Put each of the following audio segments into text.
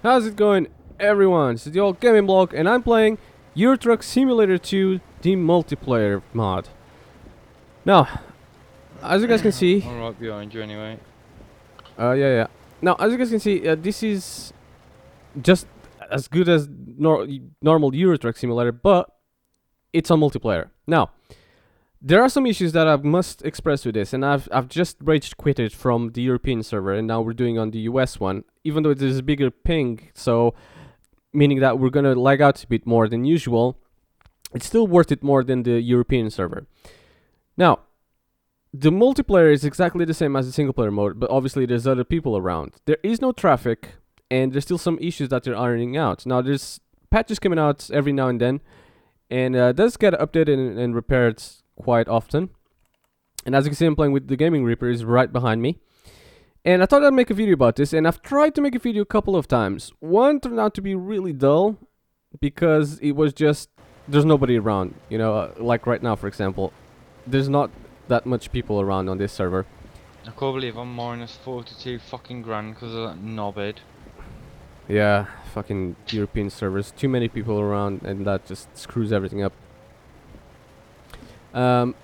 How's it going, everyone? This is the old gaming blog, and I'm playing Euro Truck Simulator 2, the multiplayer mod. Now, as you guys can see, I'm right behind you anyway. yeah. Now, as you guys can see, this is just as good as normal Euro Truck Simulator, but it's on multiplayer. Now, there are some issues that I must express with this, and I've just rage quitted from the European server, and now we're doing on the US one, even though it is a bigger ping, so meaning that we're gonna lag out a bit more than usual. It's still worth it more than the European server. Now, the multiplayer is exactly the same as the single player mode, but obviously there's other people around. There is no traffic, and there's still some issues that they're ironing out. Now, there's patches coming out every now and then, and does get updated and repaired quite often. And as you can see, I'm playing with the Gaming Reaper is right behind me. And I thought I'd make a video about this, and I've tried to make a video a couple of times. One turned out to be really dull, because it was just, there's nobody around, you know, like right now, for example. There's not that much people around on this server. I can't believe I'm minus 42 fucking grand because of that knobhead. Yeah, fucking European servers, too many people around, and that just screws everything up.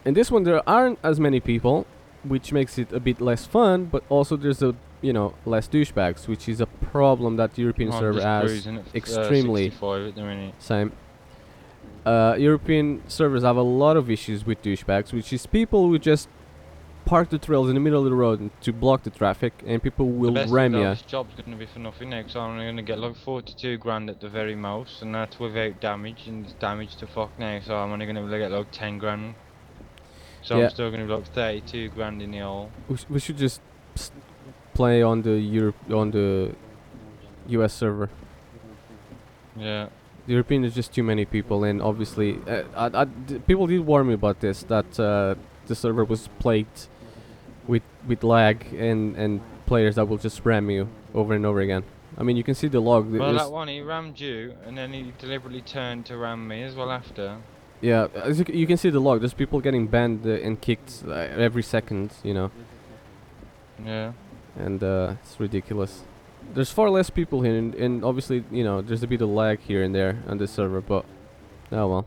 In this one, there aren't as many people, which makes it a bit less fun, but also there's a, you know, less douchebags, which is a problem that the European server has extremely. 65 at the minute. Same. European servers have a lot of issues with douchebags, which is people who just park the trails in the middle of the road to block the traffic, and people will ram you. This job's gonna be for nothing now, because I'm gonna get like 42 grand at the very most, and that's without damage, and it's damage to fuck now, so I'm only gonna get like 10 grand. So Yeah. I'm still gonna be like 32 grand in the hole. We should just play on the US server. Yeah. The European is just too many people, and obviously, people did warn me about this, that the server was plagued with lag and players that will just ram you over and over again. I mean, you can see the log. Well, that one, he rammed you, and then he deliberately turned to ram me as well after. Yeah, as you can see the log. There's people getting banned and kicked every second, you know. Yeah. And it's ridiculous. There's far less people here, and obviously, you know, there's a bit of lag here and there on this server, but oh well.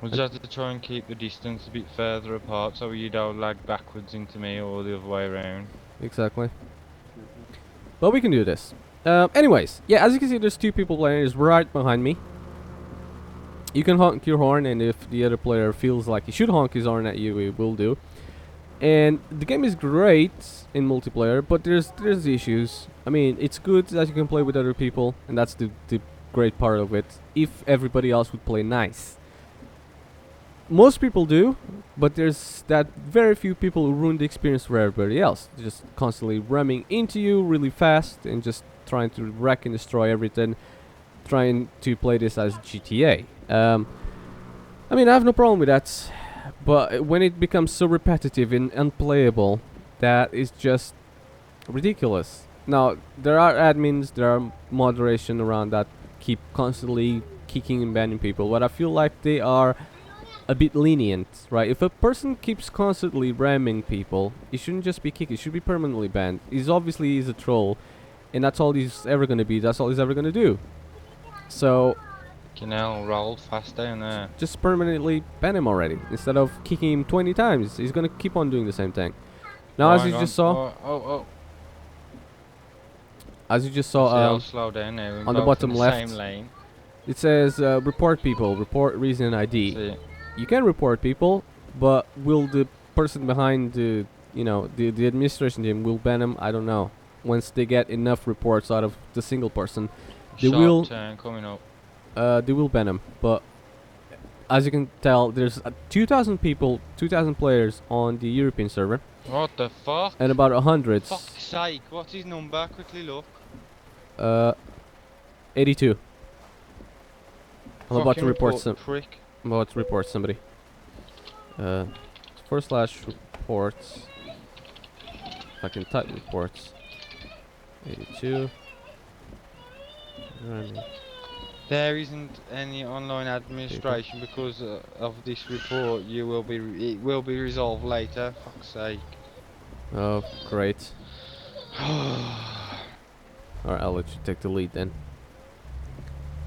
We'll just have to try and keep the distance a bit further apart so you don't lag backwards into me or the other way around. Exactly. But we can do this. Anyways, yeah, as you can see, there's two people playing. It's right behind me. You can honk your horn, and if the other player feels like he should honk his horn at you, he will do. And the game is great in multiplayer, but there's issues. I mean, it's good that you can play with other people, and that's the great part of it. If everybody else would play nice. Most people do, but there's that very few people who ruin the experience for everybody else. They're just constantly ramming into you really fast and just trying to wreck and destroy everything, trying to play this as GTA. I mean, I have no problem with that, but when it becomes so repetitive and unplayable, that is just ridiculous. Now, there are admins, there are moderation around that keep constantly kicking and banning people, but I feel like they are a bit lenient, right? If a person keeps constantly ramming people, he shouldn't just be kicked, he should be permanently banned. He's a troll, and that's all he's ever gonna be, that's all he's ever gonna do. So You know, roll fast down there. just permanently ban him already, instead of kicking him 20 times. He's gonna keep on doing the same thing. Now, as you just saw, as you just saw, I'll slow down now on the bottom left, same lane. it says report people, report reason ID. See. You can report people, but will the person behind the, you know, the administration team will ban them? I don't know. Once they get enough reports out of the single person, they Sharp will turn coming up. they will ban them. But as you can tell, there's 2,000 people, 2,000 players on the European server, What the fuck? and about 100. Fuck's sake, what's his number? Quickly look. 82. I'm about to Fucking report some. prick. I'm about to report somebody. /reports. If I can type reports. 82. There isn't any online administration because of this report. It will be resolved later. Fuck's sake. Oh, great. Alright, I'll let you take the lead then.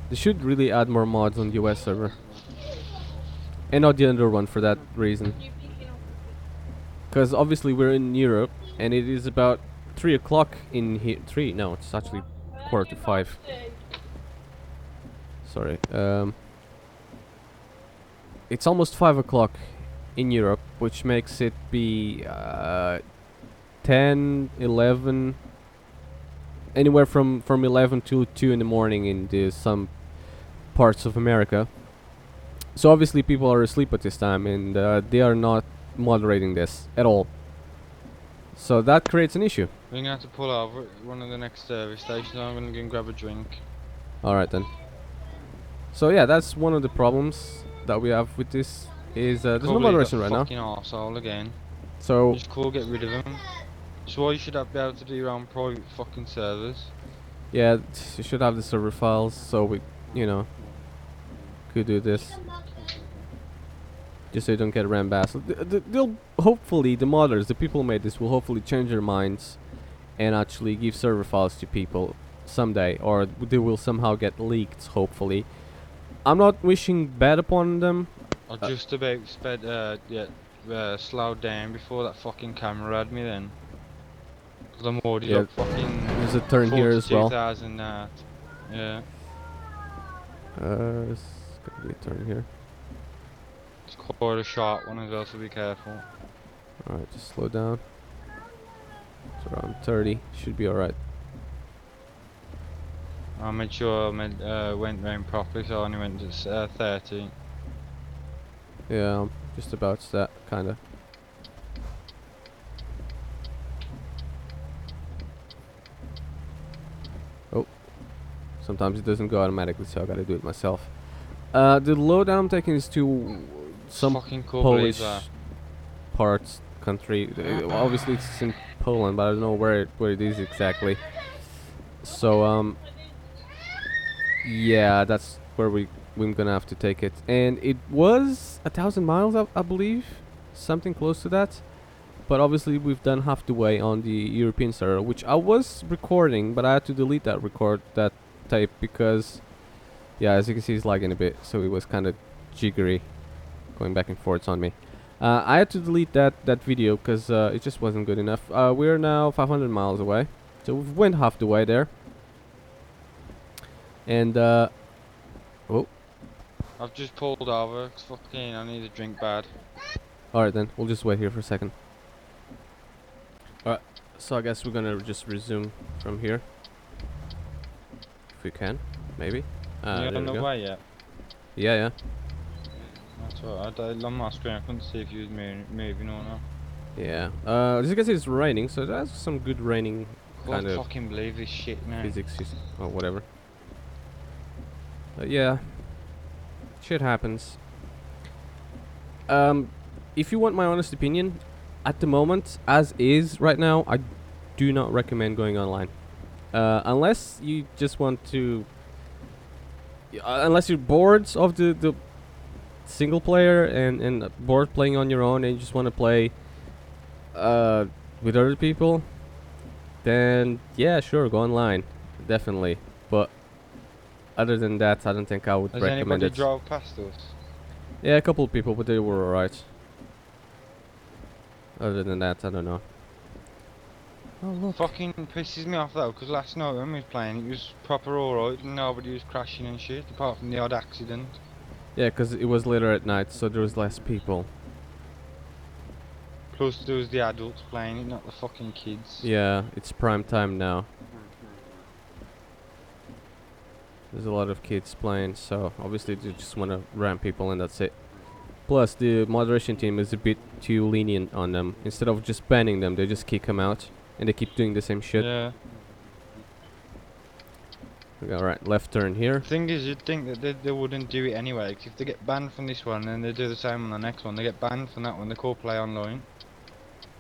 They should really add more mods on the US server. And not the other one for that reason. Because obviously we're in Europe and it is about 3 o'clock in here. 3? No, it's actually 4:45. Sorry. It's almost 5 o'clock in Europe, which makes it be 10, 11, anywhere from 11 to 2 in the morning in some parts of America. So obviously people are asleep at this time and they are not moderating this at all. So that creates an issue. We're gonna have to pull over at one of the next service stations. I'm gonna go and grab a drink. Alright then. So yeah, that's one of the problems that we have with this is there's no moderation right now. Fucking arsehole again. So Just call, get rid of him. So why you should be able to do your own private fucking servers. yeah, you should have the server files so we, you know, could do this. Just so you don't get rambasted. They'll hopefully, the modders, the people who made this will hopefully change their minds and actually give server files to people someday, or they will somehow get leaked, hopefully. I'm not wishing bad upon them. I just about slowed down before that fucking camera had me then. Cause I'm already Yeah, like fucking... there's a turn here as well. 42,000 that. Yeah. There's gonna be a turn here. It's quite a sharp one as well, so be careful. Alright, just slow down. It's around 30, should be alright. I made sure I went round properly, so I only went to 30. Yeah, just about that, kinda. Oh, sometimes it doesn't go automatically, so I gotta do it myself. The lowdown I'm taking is to some Fucking cool Polish blazer. parts, country. Obviously it's in Poland, but I don't know where it is exactly. So yeah, that's where we're gonna have to take it. And it was 1,000 miles, I believe, something close to that. But obviously we've done half the way on the European server, which I was recording, but I had to delete that tape because, yeah, as you can see, it's lagging a bit, so it was kind of jiggery, going back and forth on me. I had to delete that video because it just wasn't good enough. We're now 500 miles away, so we've went half the way there. And oh, I've just pulled over, 'cause fucking I need a drink bad. alright then, we'll just wait here for a second. Alright, so I guess we're gonna just resume from here. If we can, maybe. You're There on we the go. way yet? Yeah. That's alright. On my screen I couldn't see if you was moving or not. Yeah. As you can see, it's raining, so that's some good raining I kind can't of fucking believe this shit now. physics or whatever. Yeah, shit happens. If you want my honest opinion, at the moment, as is right now, I do not recommend going online. Unless you just want to, unless you're bored of the single player and bored playing on your own and you just want to play with other people, then yeah, sure, go online, definitely. But other than that, I don't think I would Has recommend anybody it. drove past us? Yeah, a couple of people, but they were alright. Other than that, I don't know. Oh look. Fucking pisses me off though, 'cause last night when we was playing it was proper alright and nobody was crashing and shit, apart from the odd accident. Yeah, 'cause it was later at night, so there was less people. Plus there was the adults playing it, not the fucking kids. Yeah, it's prime time now. There's a lot of kids playing, so obviously they just want to ram people and that's it. Plus, the moderation team is a bit too lenient on them. Instead of just banning them, they just kick them out, and they keep doing the same shit. Yeah. Alright, left turn here. The thing is, you'd think that they wouldn't do it anyway, 'cause if they get banned from this one, then they do the same on the next one. They get banned from that one, they call play online.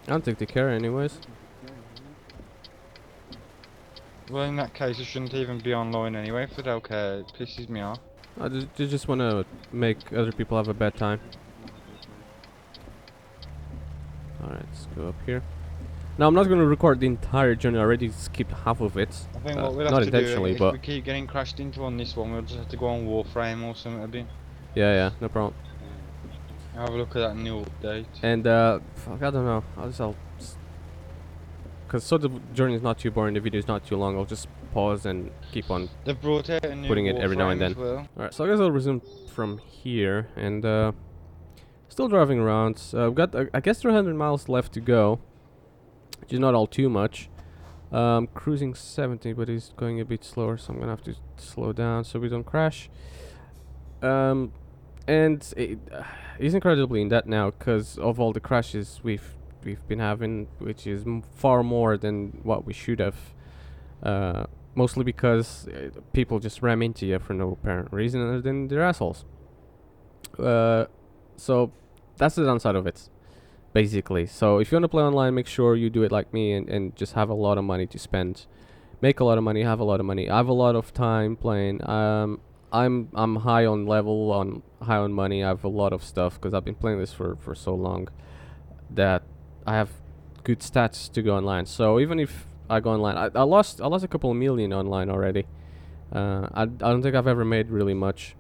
I don't think they care anyways. Well, in that case, it shouldn't even be online anyway, if they don't care. It pisses me off. They just want to make other people have a bad time. Alright, let's go up here. Now I'm not going to record the entire journey. I already skipped half of it. I think what we'll have Not to do, intentionally, if but we keep getting crashed into on this one, we'll just have to go on Warframe or something a bit. yeah, no problem. Have a look at that in the update. And fuck, I don't know. Because so the journey is not too boring, the video is not too long. I'll just pause and keep on They've brought out a new putting it every now and Warframe then. as well. Alright, so I guess I'll resume from here and still driving around. I've got I guess 300 miles left to go, which is not all too much. Cruising 70, but he's going a bit slower, so I'm gonna have to slow down so we don't crash. And he's incredibly in debt now because of all the crashes we've been having, which is far more than what we should have. Mostly because people just ram into you for no apparent reason, other than they're assholes. So that's the downside of it, basically. So if you want to play online, make sure you do it like me and just have a lot of money to spend. Make a lot of money, have a lot of money. I have a lot of time playing. I'm high on level, high on money. I have a lot of stuff because I've been playing this for so long that I have good stats to go online. So even if I go online, I lost a couple of million online already. I don't think I've ever made really much.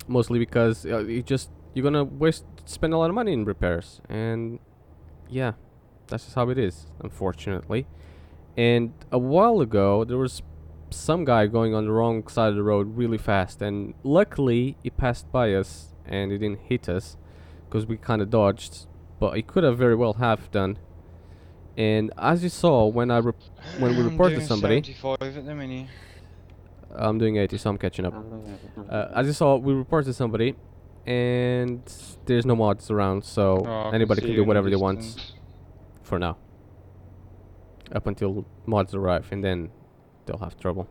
Mostly because you're gonna spend a lot of money in repairs, and yeah, that's just how it is, unfortunately. And a while ago, there was some guy going on the wrong side of the road really fast, and luckily he passed by us and he didn't hit us because we kind of dodged, but he could have very well have done. And as you saw when when we reported somebody, 75 at the minute. I'm doing 80, so I'm catching up. As you saw, we reported somebody, and there's no mods around, so Oh, anybody can see do you in the whatever they want distance. for now. Up until mods arrive, and then they'll have trouble.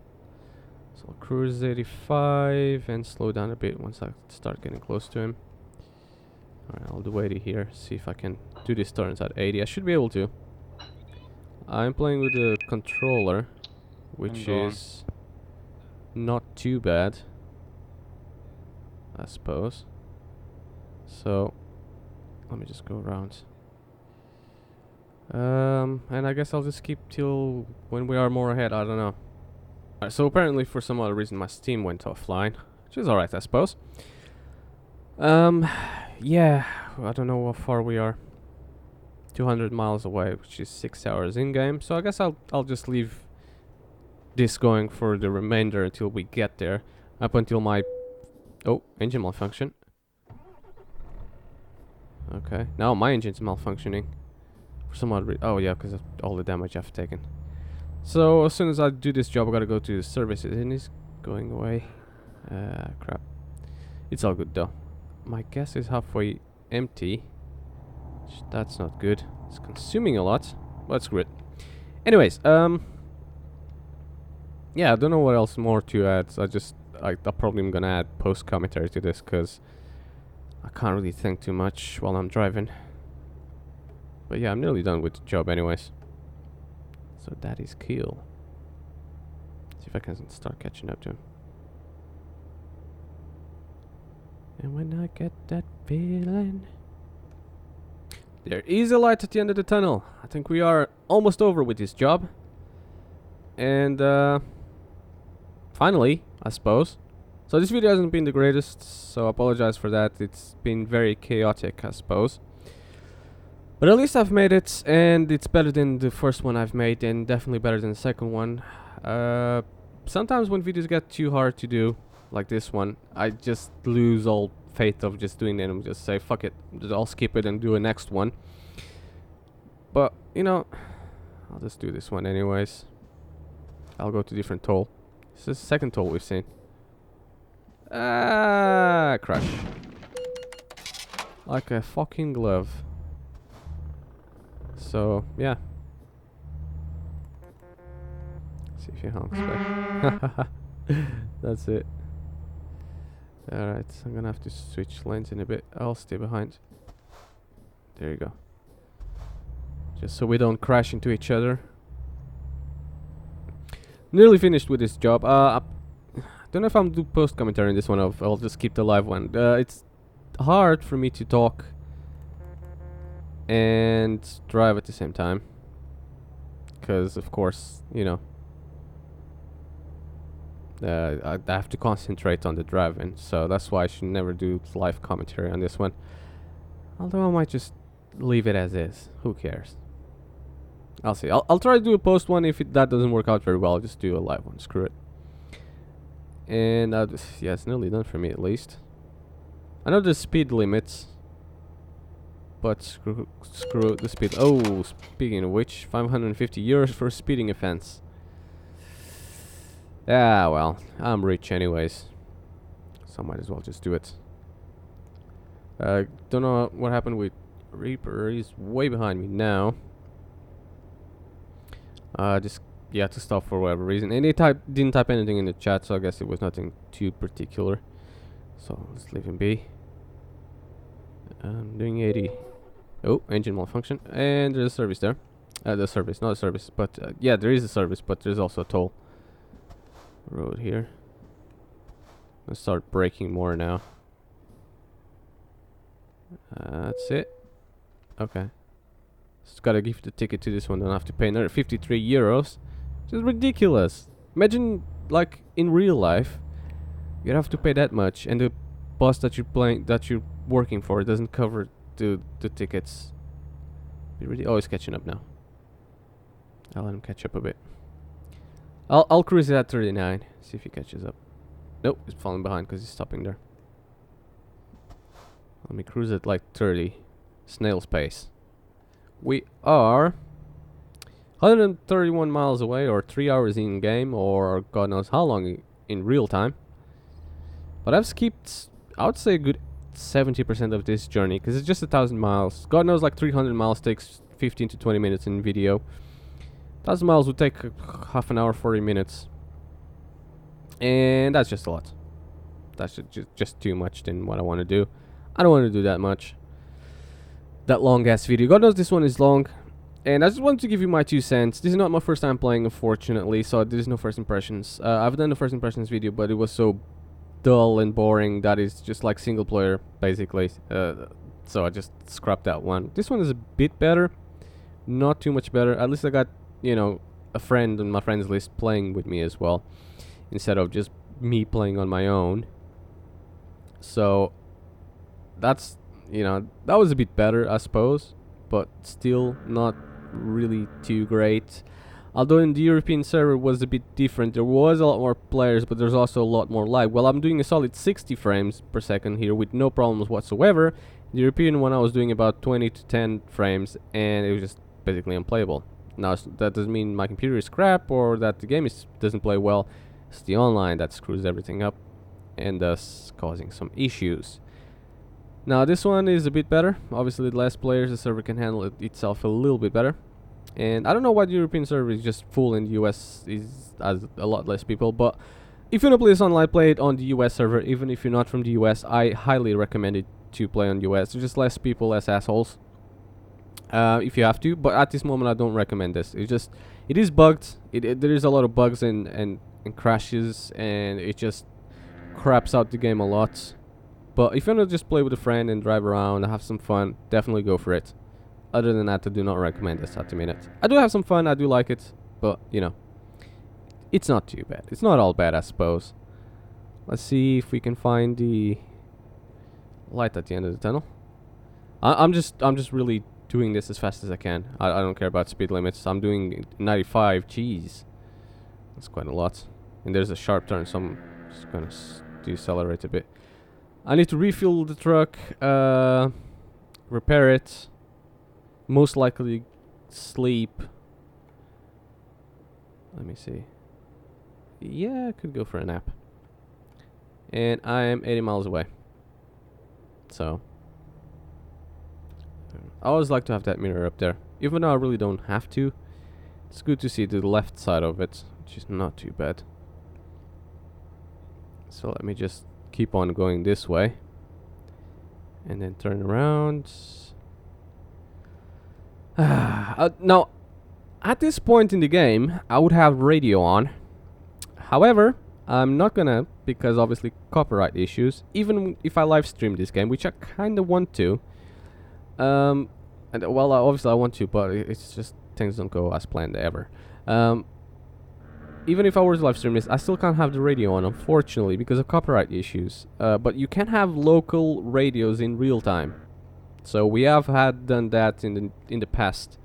So I'll cruise 85 and slow down a bit once I start getting close to him. Alright, I'll do 80 here, see if I can do these turns at 80. I should be able to. I'm playing with the controller, which is not too bad, I suppose. So let me just go around. And I guess I'll just keep till when we are more ahead. I don't know. Alright, so apparently for some other reason my Steam went offline, which is alright, I suppose. Yeah, I don't know how far we are. 200 miles away, which is 6 hours in game. So I guess I'll just leave this going for the remainder until we get there. Up until my engine malfunction. Okay, now my engine's malfunctioning for some odd reason. Oh yeah, because of all the damage I've taken. So as soon as I do this job, I gotta go to the services, and it's going away. Crap. It's all good though. My gas is halfway empty. That's not good. It's consuming a lot. But screw it. Anyways, yeah, I don't know what else more to add. I probably am gonna add post commentary to this because I can't really think too much while I'm driving. But yeah, I'm nearly done with the job anyways. So that is cool. See if I can start catching up to him. And when I get that feeling, there is a light at the end of the tunnel. I think we are almost over with this job. And finally, I suppose. So this video hasn't been the greatest, so I apologize for that. It's been very chaotic, I suppose. But at least I've made it, and it's better than the first one I've made, and definitely better than the second one. Sometimes when videos get too hard to do, like this one, I just lose all faith of just doing it and just say, fuck it, I'll skip it and do a next one. But, you know, I'll just do this one anyways. I'll go to different toll. This is the second toll we've seen. Crash. Like a fucking glove. So, yeah. See if he honks back. That's it. Alright, I'm gonna have to switch lanes in a bit. I'll stay behind. There you go. Just so we don't crash into each other. Nearly finished with this job. I don't know if I'm do post commentary in this one, or I'll just keep the live one. It's hard for me to talk and drive at the same time. because of course, you know, I have to concentrate on the driving, so that's why I should never do live commentary on this one. Although I might just leave it as is. Who cares? I'll see. I'll try to do a post one. If that doesn't work out very well, I'll just do a live one. Screw it. And yeah, it's nearly done for me at least. I know there's speed limits, but screw the speed. Oh, speaking of which, 550 euros for a speeding offense. Yeah, well, I'm rich anyways, so might as well just do it. Don't know what happened with Reaper. He's way behind me now. Just yeah, to stop for whatever reason. And he didn't type anything in the chat, so I guess it was nothing too particular. So let's leave him be. I'm doing 80. Oh, engine malfunction, and there's a service there. The service, not a service, but yeah, there is a service, but there's also a toll road here. Let's start braking more now. That's it. Okay. Just gotta give the ticket to this one. Don't have to pay another 53 euros. Which is ridiculous. Imagine, like, in real life, you'd have to pay that much, and the bus that you're working for doesn't cover the tickets. Oh, he's catching up now. I'll let him catch up a bit. I'll cruise it at 39. See if he catches up. Nope, he's falling behind because he's stopping there. Let me cruise at like 30. Snail's pace. We are 131 miles away, or 3 hours in game, or God knows how long in real time. But I've skipped, I would say, a good 70% of this journey, because it's just 1,000 miles. God knows, like 300 miles takes 15 to 20 minutes in video. 1,000 miles would take half an hour, 40 minutes. And that's just a lot. That's just too much than what I want to do. I don't want to do that much. That long ass video. God knows this one is long. And I just wanted to give you my 2 cents. This is not my first time playing, unfortunately, so there is no first impressions. I've done the first impressions video, but it was so dull and boring that it's just like single player, basically. So I just scrapped that one. This one is a bit better. Not too much better. At least I got, you know, a friend on my friends list playing with me as well, instead of just me playing on my own. So that's, you know, that was a bit better, I suppose, but still not really too great. Although in the European server was a bit different. There was a lot more players, but there's also a lot more lag. Well, I'm doing a solid 60 frames per second here with no problems whatsoever. The European one I was doing about 20 to 10 frames, and it was just basically unplayable. Now that doesn't mean my computer is crap or that the game doesn't play well. It's the online that screws everything up, and thus causing some issues. Now this one is a bit better. Obviously with less players, the server can handle it itself a little bit better. And I don't know why the European server is just full in the US has a lot less people, but if you want to play this online, play it on the US server. Even if you're not from the US, I highly recommend it to play on US. There's just less people, less assholes. If you have to, but at this moment I don't recommend this. It is bugged. There is a lot of bugs and crashes, and it just craps out the game a lot. But if you want to just play with a friend and drive around and have some fun, definitely go for it. Other than that, I do not recommend this at the minute. I do have some fun, I do like it, but, you know, it's not too bad. It's not all bad, I suppose. Let's see if we can find the light at the end of the tunnel. I'm just really doing this as fast as I can. I don't care about speed limits. I'm doing 95. Jeez, that's quite a lot. And there's a sharp turn, so I'm just gonna decelerate a bit. I need to refuel the truck, repair it, most likely sleep. Let me see. Yeah, I could go for a nap. And I am 80 miles away. So I always like to have that mirror up there, even though I really don't have to. It's good to see the left side of it, which is not too bad. So let me just keep on going this way and then turn around. Now, at this point in the game, I would have radio on. However, I'm not gonna, because obviously copyright issues, even if I live stream this game, which I kind of want to. And well, obviously I want to, but it's just things don't go as planned ever. Even if I were to live stream this, I still can't have the radio on, unfortunately, because of copyright issues. But you can have local radios in real time. So we have done that in the past.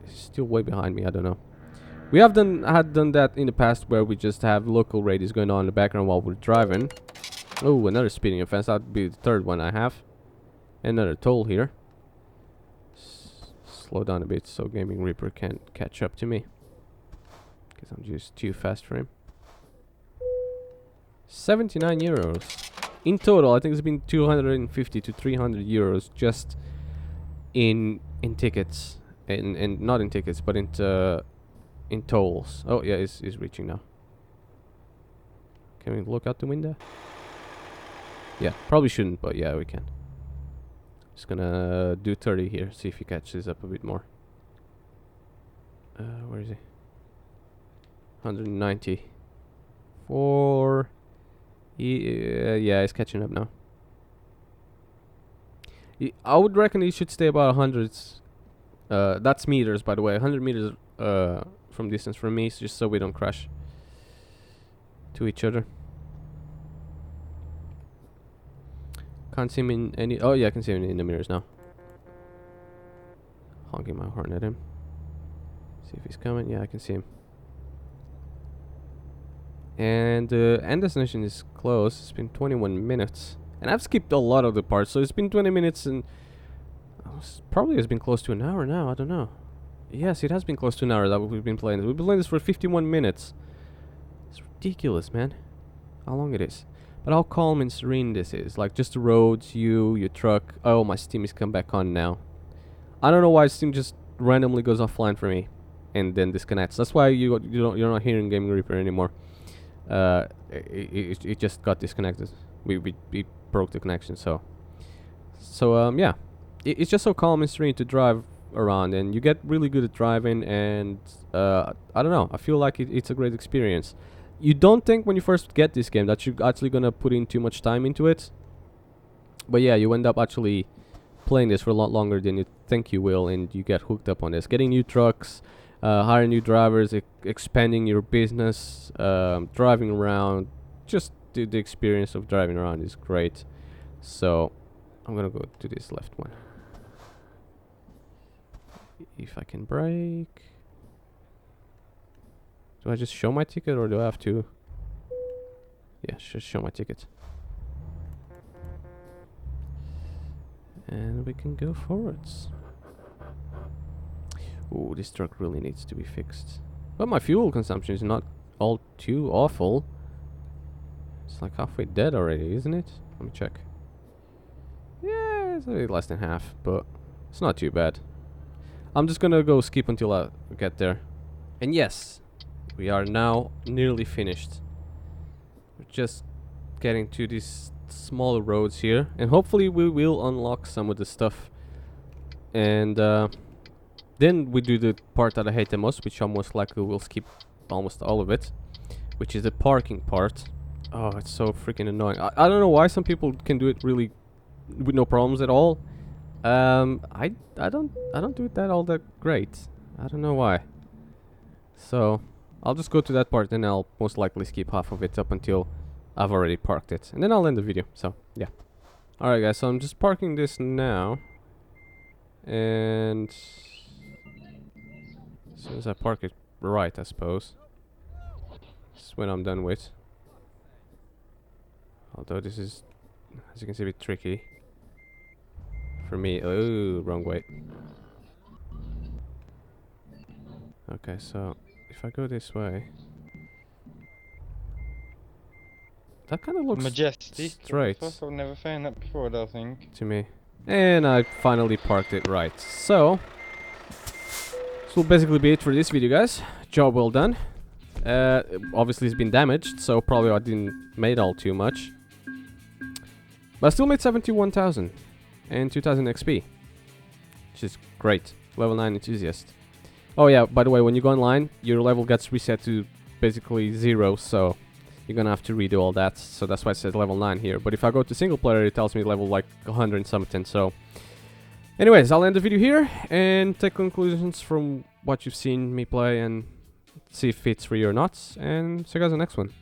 It's still way behind me, I don't know. We have done that in the past, where we just have local radios going on in the background while we're driving. Oh, another speeding offense. That'd be the third one I have. Another toll here. Slow down a bit so Gaming Reaper can't catch up to me, because I'm just too fast for him. 79 euros. In total, I think it's been 250 to 300 euros just in tickets. And not in tickets, but in tolls. Oh, yeah, it's reaching now. Can we look out the window? Yeah, probably shouldn't, but yeah, we can. Just gonna do 30 here, see if he catches up a bit more. Where is he? 190. Yeah, he's catching up now. I would reckon he should stay about 100. That's meters, by the way. 100 meters from distance from me, just so we don't crash to each other. Can't see him in any... Oh yeah, I can see him in the mirrors now. Honking my horn at him. See if he's coming. Yeah, I can see him. And the end destination is close. It's been 21 minutes. And I've skipped a lot of the parts, so it's been 20 minutes and... probably has been close to an hour now, I don't know. Yes, it has been close to an hour that we've been playing this. We've been playing this for 51 minutes. It's ridiculous, man. How long it is. But how calm and serene this is. Like, just the roads, your truck. Oh, my Steam is come back on now. I don't know why Steam just randomly goes offline for me and then disconnects. That's why you're not hearing Gaming Reaper anymore. It just got disconnected. We broke the connection, so yeah. It's just so calm and serene to drive around, and you get really good at driving, and I don't know, I feel like it's a great experience. You don't think when you first get this game that you're actually gonna put in too much time into it, but yeah, you end up actually playing this for a lot longer than you think you will, and you get hooked up on this. Getting new trucks, hiring new drivers, expanding your business, driving around, just the experience of driving around is great. So I'm gonna go to this left one. If I can brake. Do I just show my ticket, or do I have to? Yeah, just show my ticket. And we can go forwards. Ooh, this truck really needs to be fixed. But my fuel consumption is not all too awful. It's like halfway dead already, isn't it? Let me check. Yeah, it's a bit less than half, but it's not too bad. I'm just gonna go skip until I get there. And yes, we are now nearly finished. We're just getting to these smaller roads here, and hopefully we will unlock some of the stuff. And then we do the part that I hate the most, which I most likely will skip almost all of it, which is the parking part. Oh, it's so freaking annoying. I don't know why some people can do it really with no problems at all. I don't do it that all that great. I don't know why. So I'll just go to that part, and I'll most likely skip half of it up until I've already parked it, and then I'll end the video. So yeah. Alright guys, so I'm just parking this now, and as soon as I park it right, I suppose, this is when I'm done with. Although this is, as you can see, a bit tricky for me. Oh, wrong way. Okay, so if I go this way, that kind of looks majestic. straight. I've never found that before, I don't think. To me. And I finally parked it right. So this will basically be it for this video, guys. Job well done. Obviously it's been damaged, so probably I didn't made all too much. But I still made 71,000 and 2,000 XP, which is great. Level 9 enthusiast. Oh yeah, by the way, when you go online, your level gets reset to basically 0, so you're gonna have to redo all that. So that's why it says level 9 here. But if I go to single player, it tells me level like 100 and something. So Anyways, I'll end the video here and take conclusions from what you've seen me play and see if it's free or not. And see you guys in the next one.